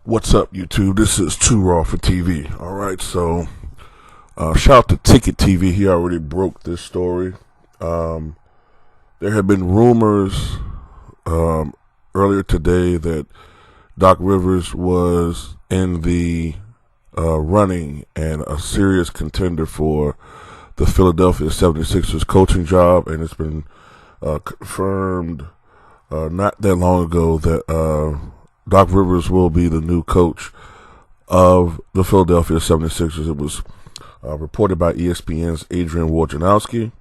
What's up, YouTube? This is Too Raw for TV. All right, so shout out to Ticket TV. He already broke this story. There have been rumors earlier today that Doc Rivers was in the running and a serious contender for the Philadelphia 76ers coaching job, and it's been confirmed not that long ago that Doc Rivers will be the new coach of the Philadelphia 76ers. It was reported by ESPN's Adrian Wojnarowski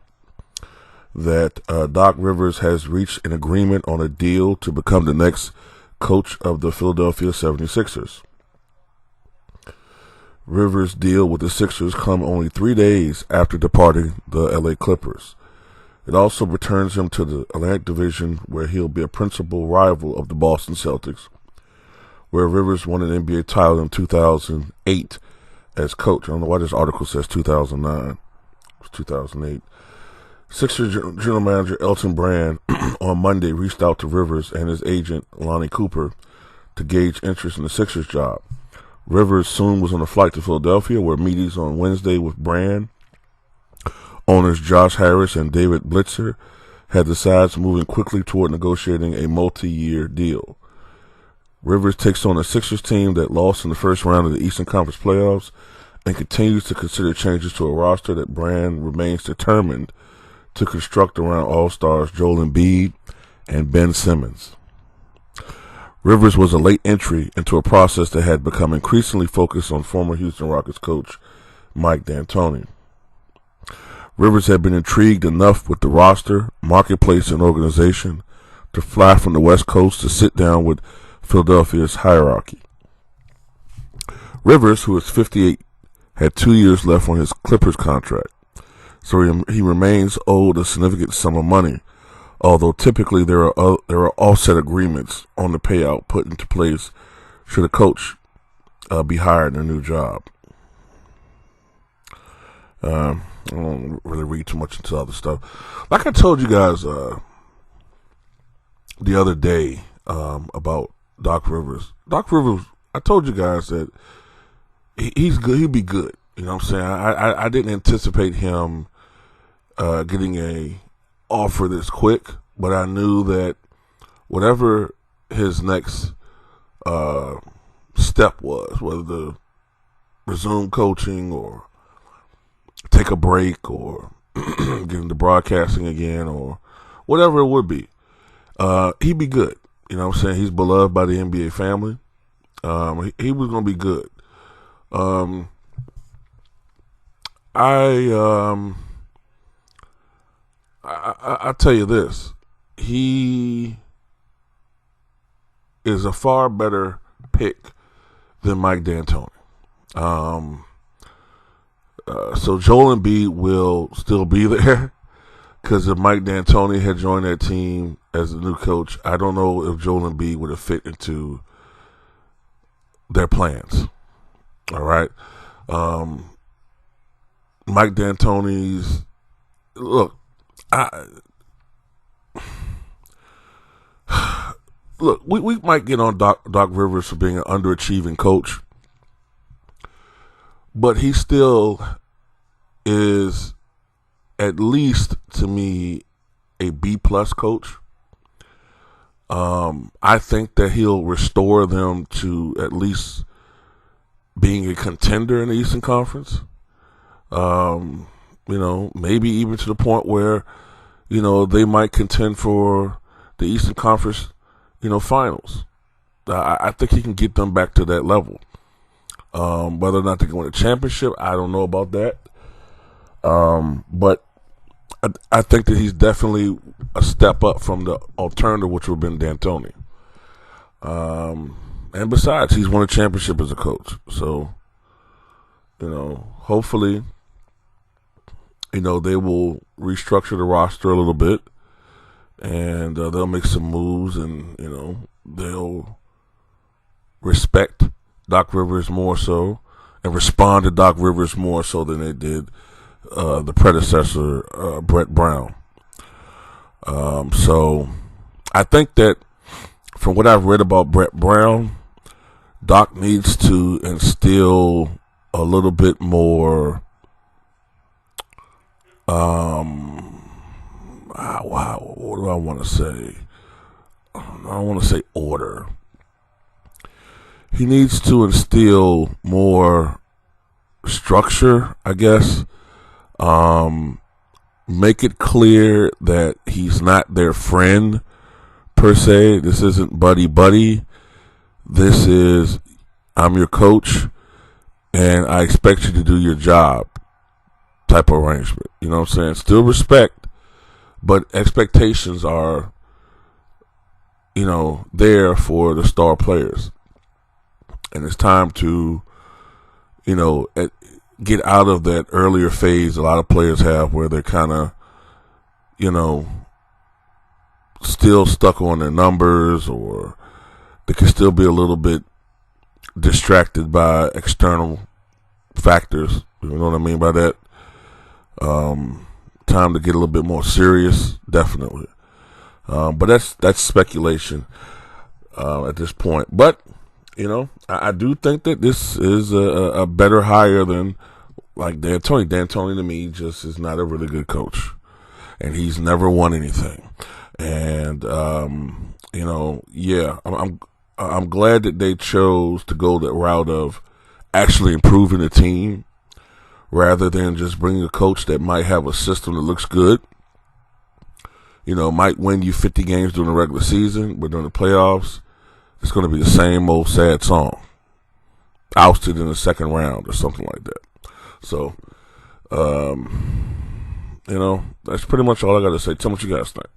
that Doc Rivers has reached an agreement on a deal to become the next coach of the Philadelphia 76ers. Rivers' deal with the Sixers come only 3 days after departing the LA Clippers. It also returns him to the Atlantic Division, where he'll be a principal rival of the Boston Celtics, where Rivers won an NBA title in 2008 as coach. I don't know why this article says 2009. It was 2008. Sixers general manager Elton Brand on Monday reached out to Rivers and his agent Lonnie Cooper to gauge interest in the Sixers job. Rivers soon was on a flight to Philadelphia, where meetings on Wednesday with Brand, owners Josh Harris and David Blitzer had the sides moving quickly toward negotiating a multi-year deal. Rivers takes on a Sixers team that lost in the first round of the Eastern Conference playoffs and continues to consider changes to a roster that Brand remains determined to construct around All-Stars Joel Embiid and Ben Simmons. Rivers was a late entry into a process that had become increasingly focused on former Houston Rockets coach Mike D'Antoni. Rivers had been intrigued enough with the roster, marketplace, and organization to fly from the West Coast to sit down with Philadelphia's hierarchy. Rivers, who is 58, had 2 years left on his Clippers contract, so he remains owed a significant sum of money, although typically there are offset agreements on the payout put into place should a coach be hired in a new job. I don't really read too much into other stuff. Like I told you guys the other day about Doc Rivers. Doc Rivers, I told you guys that he's good. He'd be good. You know what I'm saying? I didn't anticipate him getting a offer this quick, but I knew that whatever his next step was, whether to resume coaching or take a break or get into broadcasting again or whatever it would be, he'd be good. You know what I'm saying? He's beloved by the NBA family. He was going to be good. I tell you this. He is a far better pick than Mike D'Antoni. So Joel Embiid will still be there, because if Mike D'Antoni had joined that team as the new coach, I don't know if Joel Embiid would have fit into their plans. All right. Mike D'Antoni's, look, we might get on Doc Rivers for being an underachieving coach, but he still is, at least to me, a B-plus coach. I think that he'll restore them to at least being a contender in the Eastern Conference. Maybe even to the point where, they might contend for the Eastern Conference, finals. I think he can get them back to that level. Whether or not they can win a championship, I don't know about that. But I think that he's definitely a step up from the alternative, which would have been D'Antoni. And besides, he's won a championship as a coach. So, hopefully, they will restructure the roster a little bit, and they'll make some moves, and, they'll respect Doc Rivers more so and respond to Doc Rivers more so than they did the predecessor, Brett Brown. So I think that from what I've read about Brett Brown, Doc needs to instill a little bit more. Wow, what do I want to say? I don't want to say order. He needs to instill more structure, I guess. Make it clear that he's not their friend per se. This isn't buddy. This is, I'm your coach and I expect you to do your job type of arrangement. You know what I'm saying? Still respect, but expectations are, there for the star players. And it's time to, get out of that earlier phase a lot of players have where they're kind of, still stuck on their numbers, or they can still be a little bit distracted by external factors. You know what I mean by that? Time to get a little bit more serious, definitely. But that's speculation at this point. But, I do think that this is a better hire than like D'Antoni. D'Antoni to me just is not a really good coach, and he's never won anything. And I'm glad that they chose to go that route of actually improving the team rather than just bringing a coach that might have a system that looks good. Might win you 50 games during the regular season, but during the playoffs, it's going to be the same old sad song. Ousted in the second round or something like that. So, that's pretty much all I got to say. Tell me what you guys think.